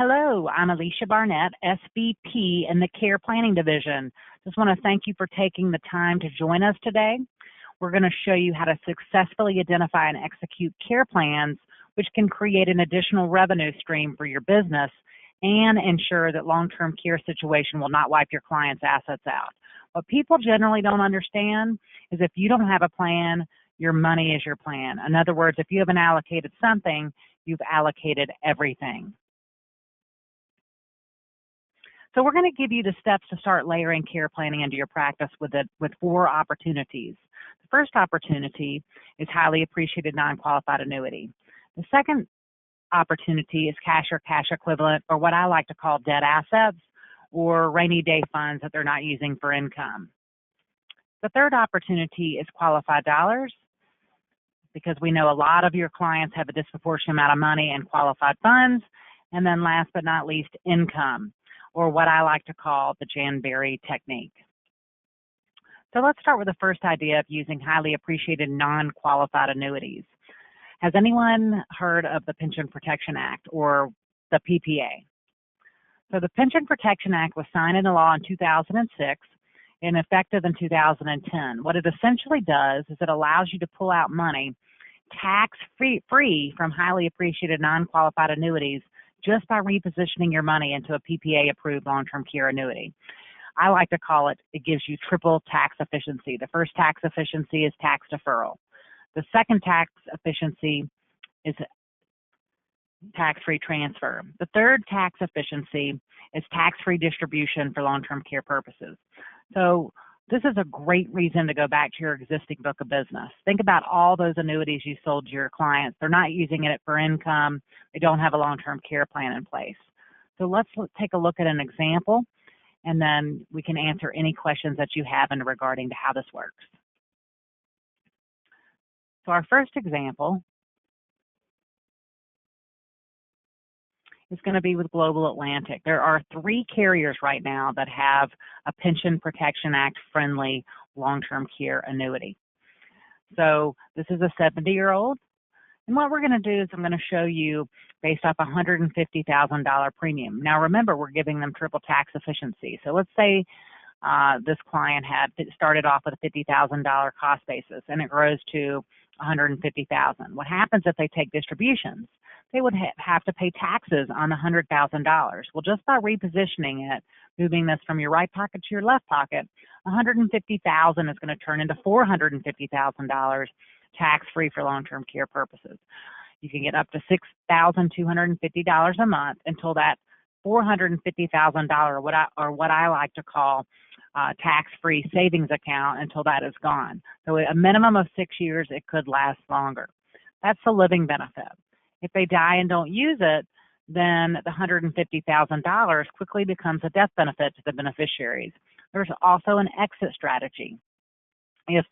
Hello, I'm Alicia Barnett, SVP in the Care Planning Division. Just want to thank you for taking the time to join us today. We're going to show you how to successfully identify and execute care plans, which can create an additional revenue stream for your business and ensure that long-term care situation will not wipe your clients' assets out. What people generally don't understand is if you don't have a plan, your money is your plan. In other words, if you haven't allocated something, you've allocated everything. So we're going to give you the steps to start layering care planning into your practice with 4 opportunities. The first opportunity is highly appreciated non-qualified annuity. The second opportunity is cash or cash equivalent, or what I like to call dead assets or rainy day funds that they're not using for income. The third opportunity is qualified dollars, because we know a lot of your clients have a disproportionate amount of money in qualified funds. And then last but not least, income, or what I like to call the Jan Berry technique. So let's start with the first idea of using highly appreciated non-qualified annuities. Has anyone heard of the Pension Protection Act, or the PPA? So the Pension Protection Act was signed into law in 2006 and effective in 2010. What it essentially does is it allows you to pull out money tax-free from highly appreciated non-qualified annuities just by repositioning your money into a PPA-approved long-term care annuity. I like to call it, it gives you triple tax efficiency. The first tax efficiency is tax deferral. The second tax efficiency is tax-free transfer. The third tax efficiency is tax-free distribution for long-term care purposes. So this is a great reason to go back to your existing book of business. Think about all those annuities you sold to your clients. They're not using it for income. They don't have a long-term care plan in place. So let's take a look at an example, and then we can answer any questions that you have in regarding to how this works. So our first example is going to be with Global Atlantic. There are 3 carriers right now that have a Pension Protection Act friendly long-term care annuity. So this is a 70-year-old. And what we're going to do is I'm going to show you based off $150,000 premium. Now remember, we're giving them triple tax efficiency. So let's say this client had started off with a $50,000 cost basis and it grows to $150,000. What happens if they take distributions? They would have to pay taxes on the $100,000. Well, just by repositioning it, moving this from your right pocket to your left pocket, $150,000 is going to turn into $450,000 tax-free for long-term care purposes. You can get up to $6,250 a month until that $450,000, or what I like to call tax-free savings account, until that is gone. So a minimum of 6 years, it could last longer. That's the living benefit. If they die and don't use it, then the $150,000 quickly becomes a death benefit to the beneficiaries. There's also an exit strategy. If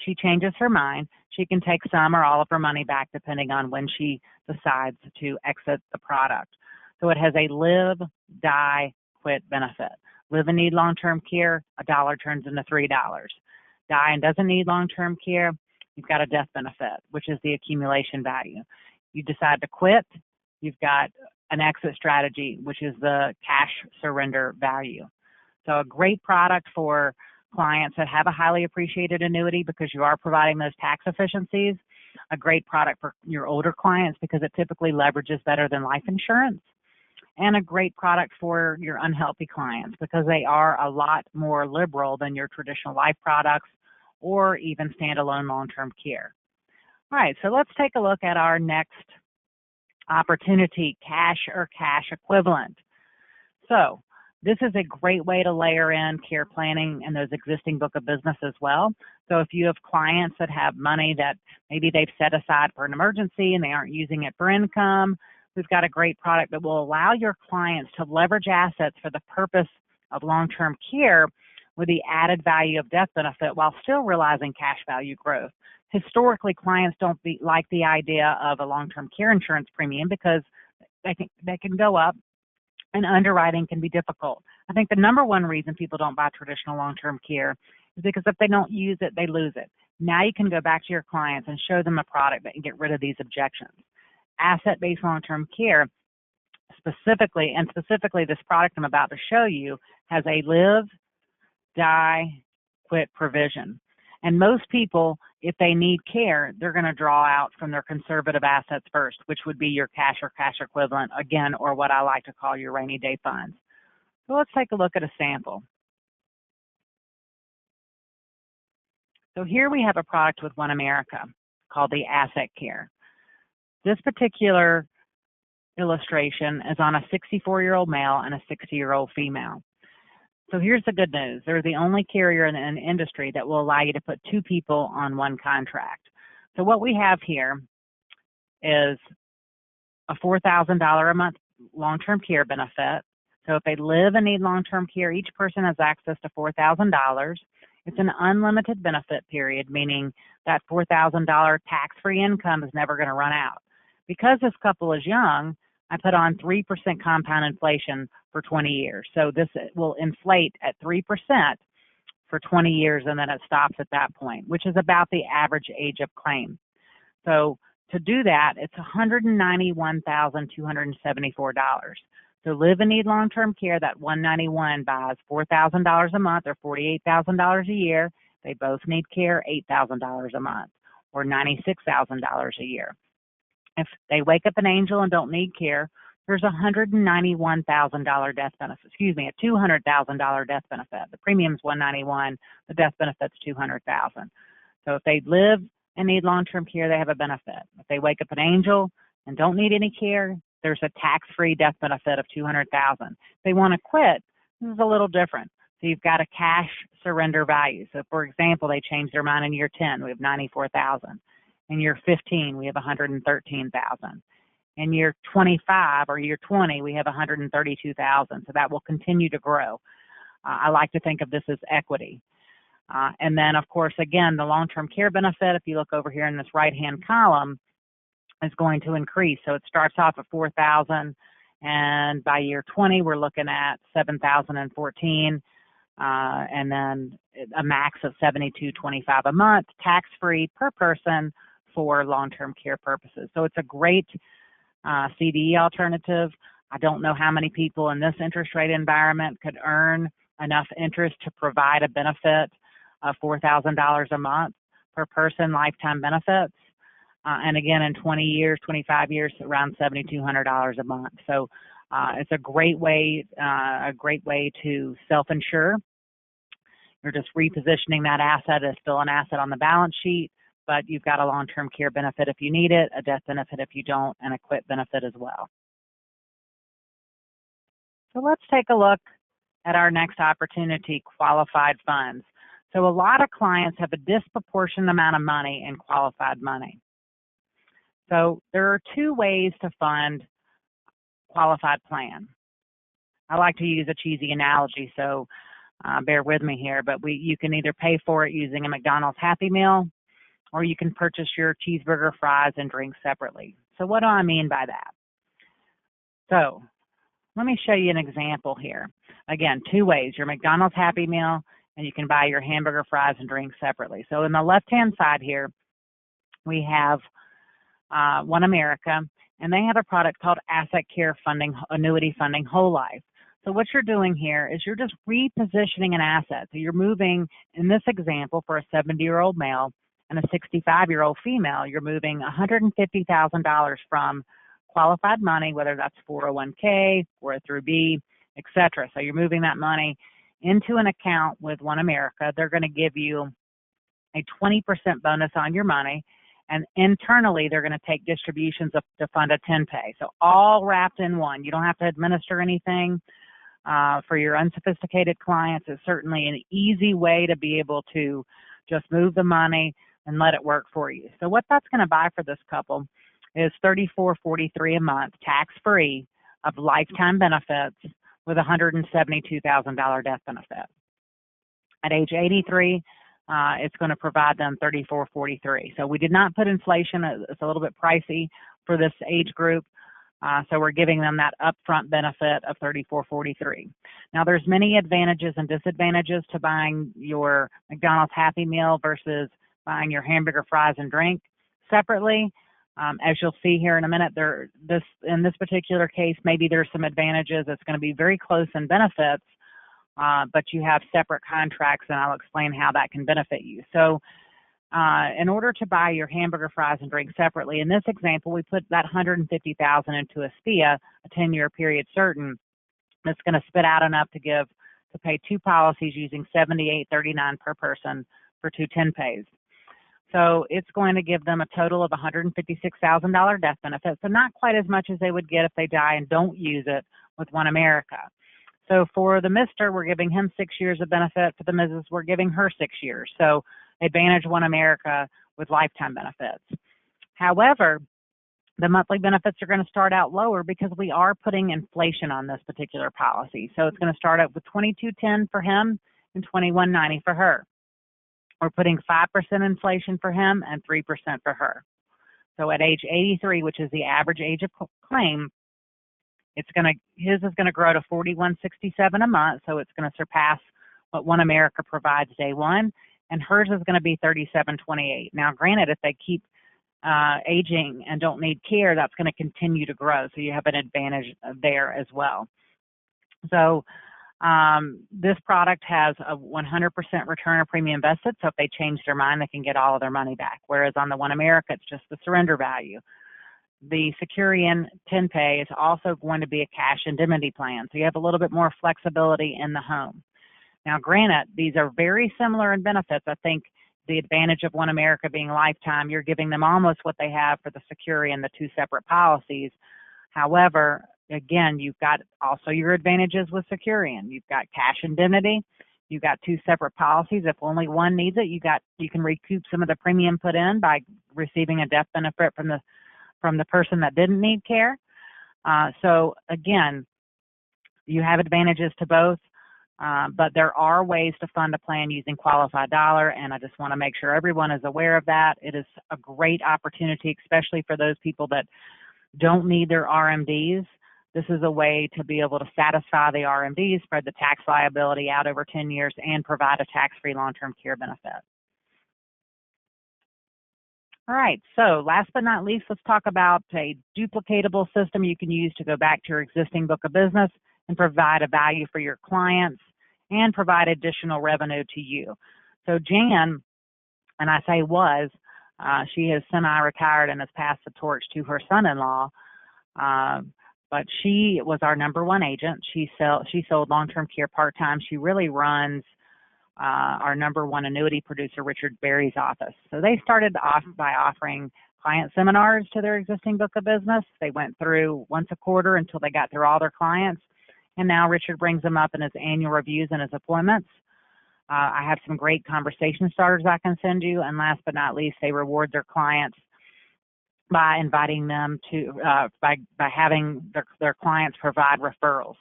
she changes her mind, she can take some or all of her money back depending on when she decides to exit the product. So it has a live, die, quit benefit. Live and need long-term care, $1 turns into $3. Die and doesn't need long-term care, you've got a death benefit, which is the accumulation value. You decide to quit, you've got an exit strategy, which is the cash surrender value. So a great product for clients that have a highly appreciated annuity because you are providing those tax efficiencies. A great product for your older clients because it typically leverages better than life insurance. And a great product for your unhealthy clients because they are a lot more liberal than your traditional life products or even standalone long-term care. All right, so let's take a look at our next opportunity, cash or cash equivalent. So this is a great way to layer in care planning and those existing book of business as well. So if you have clients that have money that maybe they've set aside for an emergency and they aren't using it for income, we've got a great product that will allow your clients to leverage assets for the purpose of long-term care with the added value of death benefit while still realizing cash value growth. Historically, clients don't like the idea of a long-term care insurance premium because they can go up and underwriting can be difficult. I think the number one reason people don't buy traditional long-term care is because if they don't use it, they lose it. Now you can go back to your clients and show them a product that can get rid of these objections. Asset-based long-term care specifically this product I'm about to show you has a live, die, quit provision. And most people, if they need care, they're going to draw out from their conservative assets first, which would be your cash or cash equivalent, again, or what I like to call your rainy day funds. So let's take a look at a sample. So here we have a product with OneAmerica called the Asset Care. This particular illustration is on a 64-year-old male and a 60-year-old female. So here's the good news. They're the only carrier in the industry that will allow you to put two people on one contract. So what we have here is a $4,000 a month long-term care benefit. So if they live and need long-term care, each person has access to $4,000. It's an unlimited benefit period, meaning that $4,000 tax-free income is never going to run out. Because this couple is young, I put on 3% compound inflation for 20 years. So this will inflate at 3% for 20 years, and then it stops at that point, which is about the average age of claim. So to do that, it's $191,274. So live and need long-term care, that $191 buys $4,000 a month or $48,000 a year. They both need care, $8,000 a month or $96,000 a year. If they wake up an angel and don't need care, there's a $191,000 death benefit, a $200,000 death benefit. The premium's $191, the death benefit's $200,000. So if they live and need long-term care, they have a benefit. If they wake up an angel and don't need any care, there's a tax-free death benefit of $200,000. If they want to quit, this is a little different. So you've got a cash surrender value. So for example, they change their mind in year 10, we have $94,000. In year 15, we have $113,000. In year 25 or year 20, we have $132,000. So that will continue to grow. I like to think of this as equity. And then, of course, again, the long-term care benefit, if you look over here in this right-hand column, is going to increase. So it starts off at $4,000, and by year 20, we're looking at $7,014, and then a max of $72.25 a month, tax-free per person for long-term care purposes. So it's a great CDE alternative. I don't know how many people in this interest rate environment could earn enough interest to provide a benefit of $4,000 a month per person, lifetime benefits. And again, in 20 years, 25 years, around $7,200 a month. So it's a great way to self-insure. You're just repositioning that asset as still an asset on the balance sheet, but you've got a long-term care benefit if you need it, a death benefit if you don't, and a quit benefit as well. So let's take a look at our next opportunity, qualified funds. So a lot of clients have a disproportionate amount of money in qualified money. So there are two ways to fund qualified plan. I like to use a cheesy analogy, so bear with me here, but you can either pay for it using a McDonald's Happy Meal, or you can purchase your cheeseburger, fries, and drinks separately. So what do I mean by that? So let me show you an example here. Again, two ways, your McDonald's Happy Meal, and you can buy your hamburger, fries, and drinks separately. So in the left-hand side here, we have OneAmerica, and they have a product called Asset Care Funding, Annuity Funding Whole Life. So what you're doing here is you're just repositioning an asset. So you're moving, in this example, for a 70-year-old male and a 65-year-old female, you're moving $150,000 from qualified money, whether that's 401k, 403b, etc. So you're moving that money into an account with OneAmerica. They're going to give you a 20% bonus on your money, and internally they're going to take distributions to fund a 10-pay. So all wrapped in one. You don't have to administer anything. For your unsophisticated clients, it's certainly an easy way to be able to just move the money and let it work for you. So what that's going to buy for this couple is $34.43 a month, tax-free, of lifetime benefits with a $172,000 death benefit. At age 83, it's going to provide them $34.43. So we did not put inflation. It's a little bit pricey for this age group. So we're giving them that upfront benefit of $34.43. Now there's many advantages and disadvantages to buying your McDonald's Happy Meal versus buying your hamburger, fries, and drink separately. As you'll see here in a minute, in this particular case, maybe there's some advantages. It's going to be very close in benefits, but you have separate contracts, and I'll explain how that can benefit you. So in order to buy your hamburger, fries, and drinks separately, in this example, we put that $150,000 into a SPIA, a 10-year period certain. That's going to spit out enough to pay 2 policies using $78.39 per person for 2 10 pays. So it's going to give them a total of $156,000 death benefit, so not quite as much as they would get if they die and don't use it with OneAmerica. So for the Mr., we're giving him 6 years of benefit. For the Mrs., we're giving her 6 years. So Advantage OneAmerica with lifetime benefits. However, the monthly benefits are going to start out lower because we are putting inflation on this particular policy. So it's going to start out with $22.10 for him and $21.90 for her. We're putting 5% inflation for him and 3% for her. So at age 83, which is the average age of claim, his is going to grow to $41.67 a month. So it's going to surpass what OneAmerica provides day one, and hers is going to be $37.28. Now, granted, if they keep aging and don't need care, that's going to continue to grow. So you have an advantage there as well. So this product has a 100% return of premium invested. So if they change their mind, they can get all of their money back. Whereas on the OneAmerica, it's just the surrender value. The Securian 10 pay is also going to be a cash indemnity plan. So you have a little bit more flexibility in the home. Now, granted, these are very similar in benefits. I think the advantage of OneAmerica being lifetime, you're giving them almost what they have for the Securian, the 2 separate policies. However, again, you've got also your advantages with Securian. You've got cash indemnity. You've got 2 separate policies. If only one needs it, you can recoup some of the premium put in by receiving a death benefit from the person that didn't need care. So again, you have advantages to both. But there are ways to fund a plan using qualified dollar, and I just want to make sure everyone is aware of that. It is a great opportunity, especially for those people that don't need their RMDs. This is a way to be able to satisfy the RMDs, spread the tax liability out over 10 years, and provide a tax-free long-term care benefit. All right, so last but not least, let's talk about a duplicatable system you can use to go back to your existing book of business and provide a value for your clients and provide additional revenue to you. So Jan, and I say was, she has semi-retired and has passed the torch to her son-in-law, but she was our #1 agent. She sold long-term care part-time. She really runs our #1 annuity producer, Richard Berry's office. So they started off by offering client seminars to their existing book of business. They went through once a quarter until they got through all their clients. And now Richard brings them up in his annual reviews and his appointments. I have some great conversation starters I can send you. And last but not least, they reward their clients by inviting them to, by having their clients provide referrals.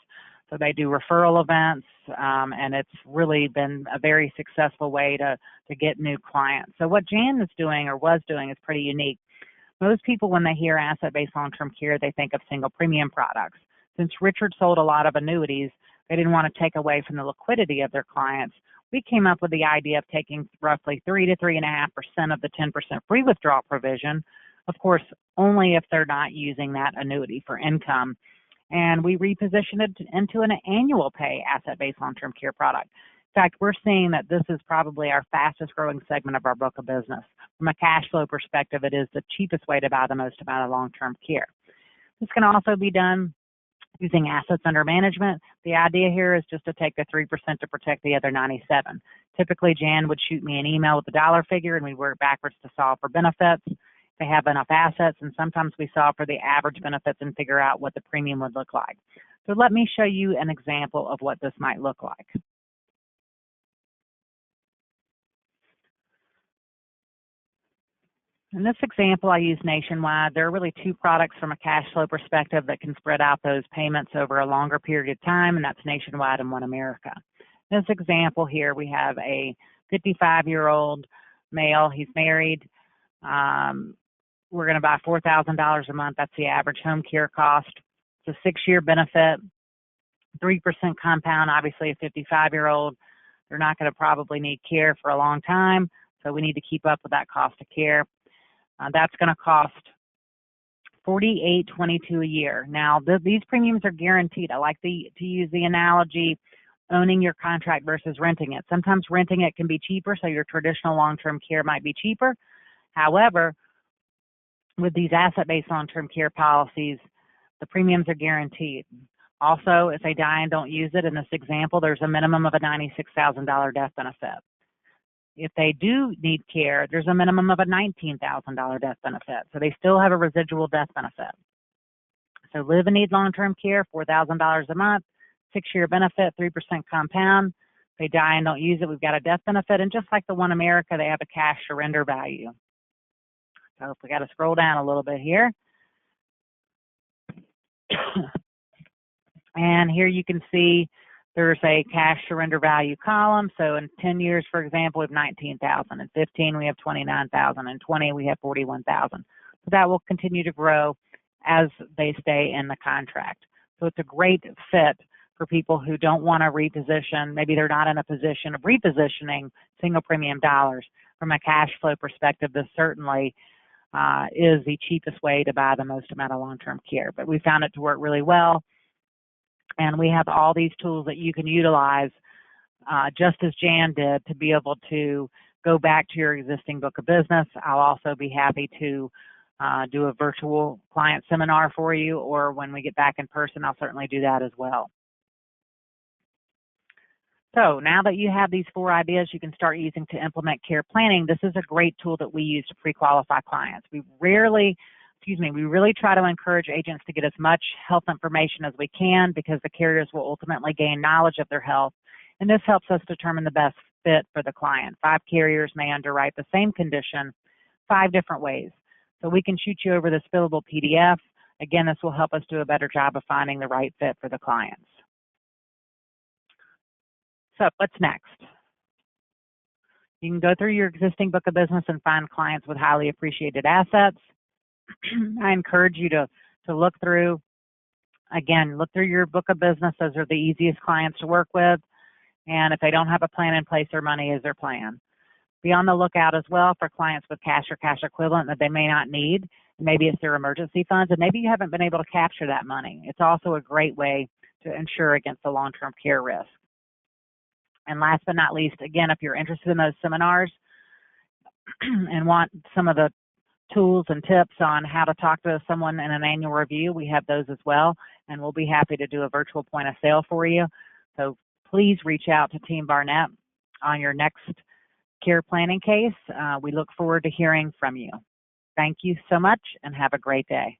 So they do referral events, and it's really been a very successful way to get new clients. So what Jan is doing or was doing is pretty unique. Most people, when they hear asset-based long-term care, they think of single premium products. Since Richard sold a lot of annuities, they didn't want to take away from the liquidity of their clients. We came up with the idea of taking roughly 3 to 3.5% of the 10% free withdrawal provision, of course, only if they're not using that annuity for income. And we repositioned it into an annual pay asset-based long-term care product. In fact, we're seeing that this is probably our fastest growing segment of our book of business. From a cash flow perspective, it is the cheapest way to buy the most amount of long-term care. This can also be done using assets under management. The idea here is just to take the 3% to protect the other 97. Typically, Jan would shoot me an email with a dollar figure, and we work backwards to solve for benefits. They have enough assets, and sometimes we solve for the average benefits and figure out what the premium would look like. So let me show you an example of what this might look like. In this example, I use Nationwide. There are really 2 products from a cash flow perspective that can spread out those payments over a longer period of time, and that's Nationwide and OneAmerica. In this example here, we have a 55-year-old male. He's married. We're going to buy $4,000 a month. That's the average home care cost. It's a 6-year benefit, 3% compound. Obviously, a 55-year-old, they're not going to probably need care for a long time, so we need to keep up with that cost of care. That's going to cost $48.22 a year. Now, these premiums are guaranteed. I like to use the analogy owning your contract versus renting it. Sometimes renting it can be cheaper, so your traditional long-term care might be cheaper. However, with these asset-based long-term care policies, the premiums are guaranteed. Also, if they die and don't use it, in this example, there's a minimum of a $96,000 death benefit. If they do need care, there's a minimum of a $19,000 death benefit. So they still have a residual death benefit. So live and need long-term care, $4,000 a month, 6-year benefit, 3% compound. If they die and don't use it, we've got a death benefit. And just like the One America, they have a cash surrender value. So if we got to scroll down a little bit here. And here you can see there's a cash surrender value column. So in 10 years, for example, we have 19,000. In 15, we have 29,000. In 20, we have 41,000. So that will continue to grow as they stay in the contract. So it's a great fit for people who don't want to reposition. Maybe they're not in a position of repositioning single premium dollars. From a cash flow perspective, this certainly is the cheapest way to buy the most amount of long-term care. But we found it to work really well. And we have all these tools that you can utilize, just as Jan did, to be able to go back to your existing book of business. I'll also be happy to do a virtual client seminar for you, or when we get back in person, I'll certainly do that as well. So now that you have these 4 ideas you can start using to implement care planning, this is a great tool that we use to pre-qualify clients. We really try to encourage agents to get as much health information as we can, because the carriers will ultimately gain knowledge of their health, and this helps us determine the best fit for the client. 5 carriers may underwrite the same condition 5 different ways. So we can shoot you over this fillable PDF. Again, this will help us do a better job of finding the right fit for the clients. So what's next? You can go through your existing book of business and find clients with highly appreciated assets. I encourage you to look through your book of business. Those are the easiest clients to work with. And if they don't have a plan in place, their money is their plan. Be on the lookout as well for clients with cash or cash equivalent that they may not need. Maybe it's their emergency funds, and maybe you haven't been able to capture that money. It's also a great way to insure against the long-term care risk. And last but not least, again, if you're interested in those seminars and want some of the tools and tips on how to talk to someone in an annual review, we have those as well, and we'll be happy to do a virtual point of sale for you. So please reach out to Team Barnett on your next care planning case. We look forward to hearing from you. Thank you so much, and have a great day.